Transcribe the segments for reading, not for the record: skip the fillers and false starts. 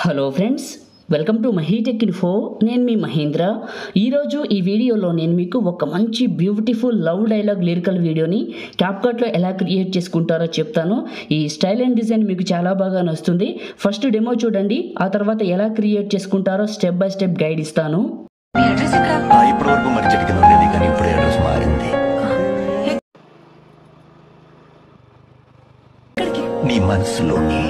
Hello friends, welcome to MahiTech info. నేను మీ మహేంద్ర. ఈరోజు ఈ వీడియోలో నేను మీకు ఒక మంచి బ్యూటిఫుల్ లవ్ డైలాగ్ లిరికల్ వీడియోని క్యాప్కట్లో ఎలా క్రియేట్ చేసుకుంటారో చెప్తాను. ఈ స్టైల్ అండ్ డిజైన్ మీకు చాలా బాగా నచ్చుతుంది. ఫస్ట్ డెమో చూడండి, ఆ తర్వాత ఎలా క్రియేట్ చేసుకుంటారో స్టెప్ బై స్టెప్ గైడ్ ఇస్తాను. ఇప్పటి వరకు మరి చెట్టుకి ఉండేది, కానీ ఇప్పుడు అడ్రస్ మారింది. నీ మనసులోని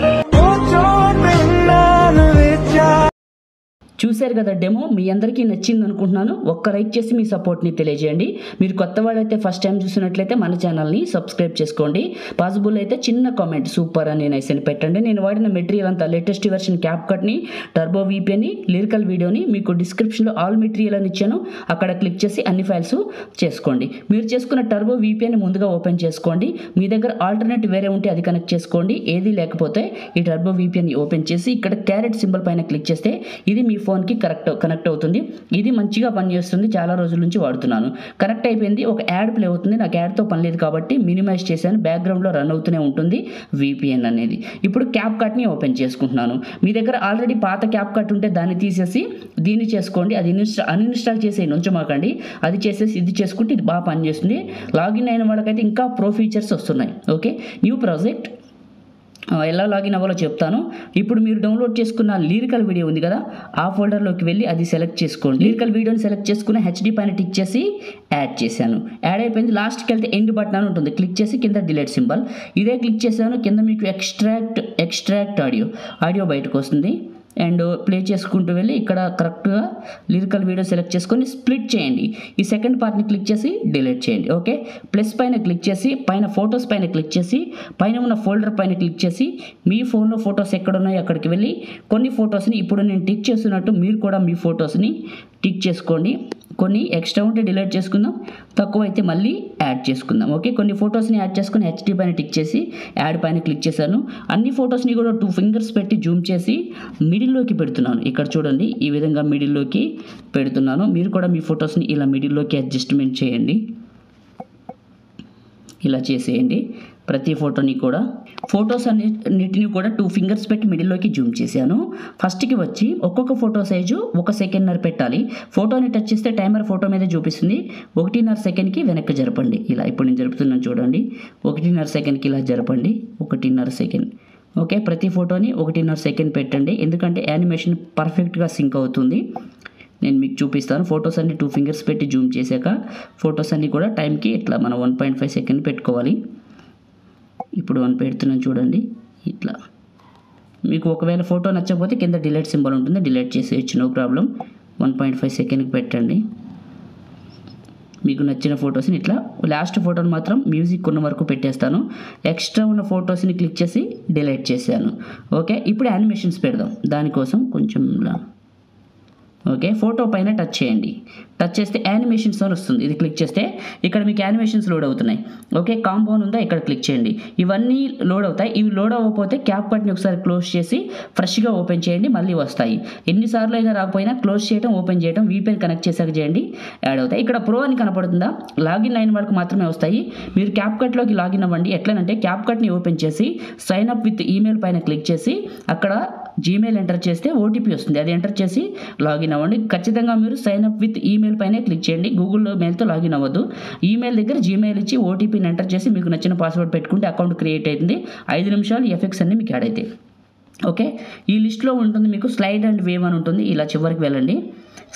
చూశారు కదా డెమో, మీ అందరికీ నచ్చింది అనుకుంటున్నాను. ఒక్క లైక్ చేసి మీ సపోర్ట్ని తెలియజేయండి. మీరు కొత్త వాళ్ళైతే ఫస్ట్ టైం చూసినట్లయితే మన ఛానల్ని సబ్స్క్రైబ్ చేసుకోండి. పాసిబుల్ అయితే చిన్న కామెంట్ సూపర్ అని నైస్ అని పెట్టండి. నేను వాడిన మెటీరియల్ అంతా లేటెస్ట్ వెర్షన్ క్యాప్కట్ని, టర్బో వీపీని, లిరికల్ వీడియోని మీకు డిస్క్రిప్షన్లో ఆల్ మెటీరియల్ అని ఇచ్చాను. అక్కడ క్లిక్ చేసి అన్ని ఫైల్స్ చేసుకోండి. మీరు చేసుకున్న టర్బో వీపీని ముందుగా ఓపెన్ చేసుకోండి. మీ దగ్గర ఆల్టర్నేట్ వేరే ఉంటే అది కనెక్ట్ చేసుకోండి. ఏది లేకపోతే ఈ టర్బో వీపీని ఓపెన్ చేసి ఇక్కడ క్యారెట్ సింబల్ పైన క్లిక్ చేస్తే ఇది మీ ఫోన్కి కనెక్ట్ అవుతుంది. ఇది మంచిగా పనిచేస్తుంది. చాలా రోజుల నుంచి వాడుతున్నాను. కనెక్ట్ అయిపోయింది. ఒక యాడ్ ప్లే అవుతుంది. నాకు యాడ్తో పని లేదు కాబట్టి మినిమైజ్ చేశాను. బ్యాక్గ్రౌండ్లో రన్ అవుతూనే ఉంటుంది VPN అనేది. ఇప్పుడు క్యాప్కట్ని ఓపెన్ చేసుకుంటున్నాను. మీ దగ్గర ఆల్రెడీ పాత క్యాప్కట్ ఉంటే దాన్ని తీసేసి దీన్ని చేసుకోండి. అది అన్ఇన్స్టాల్ చేసి ఉంచమాకండి. అది చేసేసి ఇది చేసుకుంటే ఇది బాగా పనిచేస్తుంది. లాగిన్ అయిన వాళ్ళకైతే ఇంకా ప్రో ఫీచర్స్ వస్తున్నాయి. ఓకే, న్యూ ప్రాజెక్ట్ ఎలా లాగిన్ అవ్వాలో చెప్తాను. ఇప్పుడు మీరు డౌన్లోడ్ చేసుకున్న లిరికల్ వీడియో ఉంది కదా, ఆ ఫోల్డర్లోకి వెళ్ళి అది సెలెక్ట్ చేసుకోండి. లిరికల్ వీడియోని సెలెక్ట్ చేసుకుని HD పైన టిక్ చేసి యాడ్ చేశాను. యాడ్ అయిపోయింది. లాస్ట్కి వెళ్తే ఎండ్ బటన్ అని ఉంటుంది. క్లిక్ చేసి కింద డిలీట్ సింబల్ ఇదే క్లిక్ చేశాను. కింద మీకు ఎక్స్ట్రాక్ట్ ఆడియో బయటకు వస్తుంది. అండ్ ప్లే చేసుకుంటూ వెళ్ళి ఇక్కడ కరెక్ట్గా లిరికల్ వీడియో సెలెక్ట్ చేసుకొని స్ప్లిట్ చేయండి. ఈ సెకండ్ పార్ట్ని క్లిక్ చేసి డిలీట్ చేయండి. ఓకే, ప్లస్ పైన క్లిక్ చేసి పైన ఫొటోస్ పైన క్లిక్ చేసి పైన ఉన్న ఫోల్డర్ పైన క్లిక్ చేసి మీ ఫోన్లో ఫొటోస్ ఎక్కడ ఉన్నాయో అక్కడికి వెళ్ళి కొన్ని ఫొటోస్ని ఇప్పుడు నేను టిక్ చేస్తున్నట్టు మీరు కూడా మీ ఫొటోస్ని టిక్ చేసుకోండి. కొన్ని ఎక్స్ట్రా ఉంటే డిలీట్ చేసుకుందాం, తక్కువ అయితే మళ్ళీ యాడ్ చేసుకుందాం. ఓకే, కొన్ని ఫొటోస్ని యాడ్ చేసుకుని HD పైన టిక్ చేసి యాడ్ పైన క్లిక్ చేశాను. అన్ని ఫొటోస్ని కూడా 2 ఫింగర్స్ పెట్టి జూమ్ చేసి మిడిల్లోకి పెడుతున్నాను. ఇక్కడ చూడండి, ఈ విధంగా మిడిల్లోకి పెడుతున్నాను. మీరు కూడా మీ ఫొటోస్ని ఇలా మిడిల్లోకి అడ్జస్ట్మెంట్ చేయండి. ఇలా చేసేయండి. ప్రతి ఫోటోని కూడా ఫొటోస్ అన్నిటిని కూడా 2 ఫింగర్స్ పెట్టి మిడిల్లోకి జూమ్ చేశాను. ఫస్ట్కి వచ్చి ఒక్కొక్క ఫోటో సైజు 1 సెకండ్నర పెట్టాలి. ఫోటోని టచ్ చేస్తే టైమర్ ఫోటో మీద చూపిస్తుంది. 1.5 సెకండ్కి వెనక్కి జరపండి. ఇలా ఇప్పుడు నేను జరుపుతున్నాను చూడండి. 1.5 సెకండ్కి ఇలా జరపండి. 1.5 సెకండ్. ఓకే, ప్రతి ఫోటోని 1.5 సెకండ్ పెట్టండి. ఎందుకంటే యానిమేషన్ పర్ఫెక్ట్గా సింక్ అవుతుంది. నేను మీకు చూపిస్తాను. ఫొటోస్ అన్ని 2 ఫింగర్స్ పెట్టి జూమ్ చేశాక ఫొటోస్ అన్ని కూడా టైంకి ఇట్లా మనం 1.5 సెకండ్ పెట్టుకోవాలి. ఇప్పుడు 1 పెడుతున్నాను చూడండి. ఇట్లా మీకు ఒకవేళ ఫోటో నచ్చకపోతే కింద డిలీట్ సింబల్ ఉంటుంది, డిలీట్ చేసేయచ్చు, నో ప్రాబ్లం. 1.5 సెకండ్కి పెట్టండి. మీకు నచ్చిన ఫొటోస్ని ఇట్లా లాస్ట్ ఫోటోని మాత్రం మ్యూజిక్ ఉన్న వరకు పెట్టేస్తాను. ఎక్స్ట్రా ఉన్న ఫొటోస్ని క్లిక్ చేసి డిలీట్ చేశాను. ఓకే, ఇప్పుడు యానిమేషన్స్ పెడదాం. దానికోసం కొంచెం ఓకే, ఫోటో పైన టచ్ చేయండి. టచ్ చేస్తే యానిమేషన్స్ అని వస్తుంది. ఇది క్లిక్ చేస్తే ఇక్కడ మీకు యానిమేషన్స్ లోడ్ అవుతున్నాయి. ఓకే, కాంపౌండ్ ఉందా, ఇక్కడ క్లిక్ చేయండి. ఇవన్నీ లోడ్ అవుతాయి. ఇవి లోడ్ అవ్వకపోతే క్యాప్కట్ని ఒకసారి క్లోజ్ చేసి ఫ్రెష్గా ఓపెన్ చేయండి, మళ్ళీ వస్తాయి. ఎన్నిసార్లు అయినా రాకపోయినా క్లోజ్ చేయడం, ఓపెన్ చేయడం, VPN కనెక్ట్ చేసాక చేయండి, యాడ్ అవుతాయి. ఇక్కడ ప్రో అని కనపడుతుందా, లాగిన్ అయిన వాళ్ళకి మాత్రమే వస్తాయి. మీరు క్యాప్కట్లోకి లాగిన్ అవ్వండి. ఎట్లనంటే క్యాప్కట్ని ఓపెన్ చేసి సైన్ అప్ విత్ ఈమెయిల్ పైన క్లిక్ చేసి అక్కడ జీమెయిల్ ఎంటర్ చేస్తే OTP వస్తుంది. అది ఎంటర్ చేసి లాగిన్ అవ్వండి. ఖచ్చితంగా మీరు సైన్ అప్ విత్ ఈమెయిల్ పైన క్లిక్ చేయండి. గూగుల్లో మెయిల్తో లాగిన్ అవ్వద్దు. ఈమెయిల్ దగ్గర జీమెయిల్ ఇచ్చి OTPని ఎంటర్ చేసి మీకు నచ్చిన పాస్వర్డ్ పెట్టుకుంటే అకౌంట్ క్రియేట్ అవుతుంది. 5 నిమిషాలు ఎఫెక్ట్స్ అన్ని మీకు యాడ్ అవుతాయి. ఓకే, ఈ లిస్ట్లో ఉంటుంది మీకు స్లైడ్ అండ్ వేవ్ అని ఉంటుంది. ఇలా చివరికి వెళ్ళండి,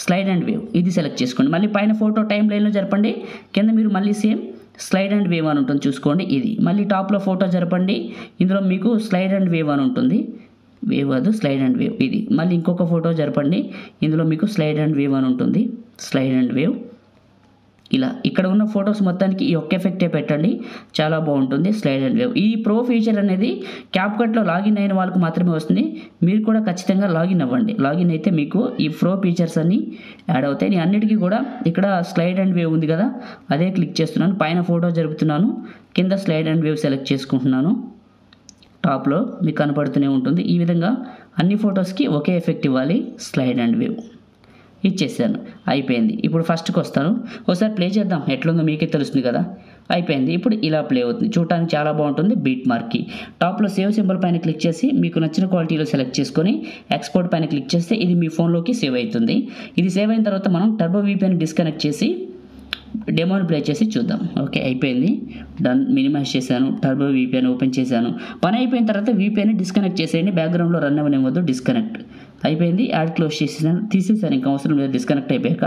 స్లైడ్ అండ్ వేవ్ ఇది సెలెక్ట్ చేసుకోండి. మళ్ళీ పైన ఫోటో టైం లైన్లో జరపండి. కింద మీరు మళ్ళీ సేమ్ స్లైడ్ అండ్ వేవ్ అని ఉంటుంది, చూసుకోండి. ఇది మళ్ళీ టాప్లో ఫోటో జరపండి. ఇందులో మీకు స్లైడ్ అండ్ వేవ్ అని ఉంటుంది. వేవ్ కాదు, స్లైడ్ అండ్ వేవ్. ఇది మళ్ళీ ఇంకొక ఫోటో జరపండి. ఇందులో మీకు స్లైడ్ అండ్ వేవ్ అని ఉంటుంది. Slide and wave. ఇలా ఇక్కడ ఉన్న ఫొటోస్ మొత్తానికి ఈ ఒక్క ఎఫెక్టే పెట్టండి, చాలా బాగుంటుంది. Slide and wave. ఈ ప్రో ఫీచర్ అనేది క్యాప్కట్లో లాగిన్ అయిన వాళ్ళకి మాత్రమే వస్తుంది. మీరు కూడా ఖచ్చితంగా లాగిన్ అవ్వండి. లాగిన్ అయితే మీకు ఈ ప్రో ఫీచర్స్ అన్ని యాడ్ అవుతాయి. నేను అన్నిటికీ కూడా ఇక్కడ స్లైడ్ అండ్ వేవ్ ఉంది కదా, అదే క్లిక్ చేస్తున్నాను. పైన ఫోటో జరుపుతున్నాను, కింద స్లైడ్ అండ్ వేవ్ సెలెక్ట్ చేసుకుంటున్నాను. టాప్లో మీకు కనపడుతూనే ఉంటుంది. ఈ విధంగా అన్ని ఫొటోస్కి ఒకే ఎఫెక్ట్ ఇవ్వాలి. స్లైడ్ అండ్ వేవ్ ఇచ్చేసాను, అయిపోయింది. ఇప్పుడు ఫస్ట్కి వస్తాను. ఒకసారి ప్లే చేద్దాం, ఎట్లుందో మీకే తెలుస్తుంది కదా. అయిపోయింది. ఇప్పుడు ఇలా ప్లే అవుతుంది, చూడటానికి చాలా బాగుంటుంది. బీట్ మార్క్కి టాప్లో సేవ్ సింబల్ పైన క్లిక్ చేసి మీకు నచ్చిన క్వాలిటీలో సెలెక్ట్ చేసుకొని ఎక్స్పోర్ట్ పైన క్లిక్ చేస్తే ఇది మీ ఫోన్లోకి సేవ్ అవుతుంది. ఇది సేవ్ అయిన తర్వాత మనం టర్బో VPN డిస్కనెక్ట్ చేసి డెమోని ప్లే చేసి చూద్దాం. ఓకే, అయిపోయింది. డన్. మినిమైజ్ చేశాను, టర్బో VPN ఓపెన్ చేశాను. పని అయిపోయిన తర్వాత VPN డిస్కనెక్ట్ చేసేయండి, బ్యాక్గ్రౌండ్లో రన్ అవ్వనివ్వద్దు. డిస్కనెక్ట్ అయిపోయింది. యాడ్ క్లోజ్ చేసేసాను, తీసేసాను, ఇంకా అవసరం లేదు. డిస్కనెక్ట్ అయిపోయాక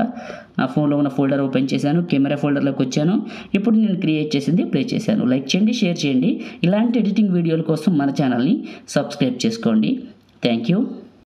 నా ఫోన్లో ఉన్న ఫోల్డర్ ఓపెన్ చేశాను, కెమెరా ఫోల్డర్లోకి వచ్చాను. ఇప్పుడు నేను క్రియేట్ చేసింది ప్లే చేశాను. లైక్ చేయండి, షేర్ చేయండి. ఇలాంటి ఎడిటింగ్ వీడియోల కోసం మన ఛానల్ని సబ్స్క్రైబ్ చేసుకోండి. Thank you.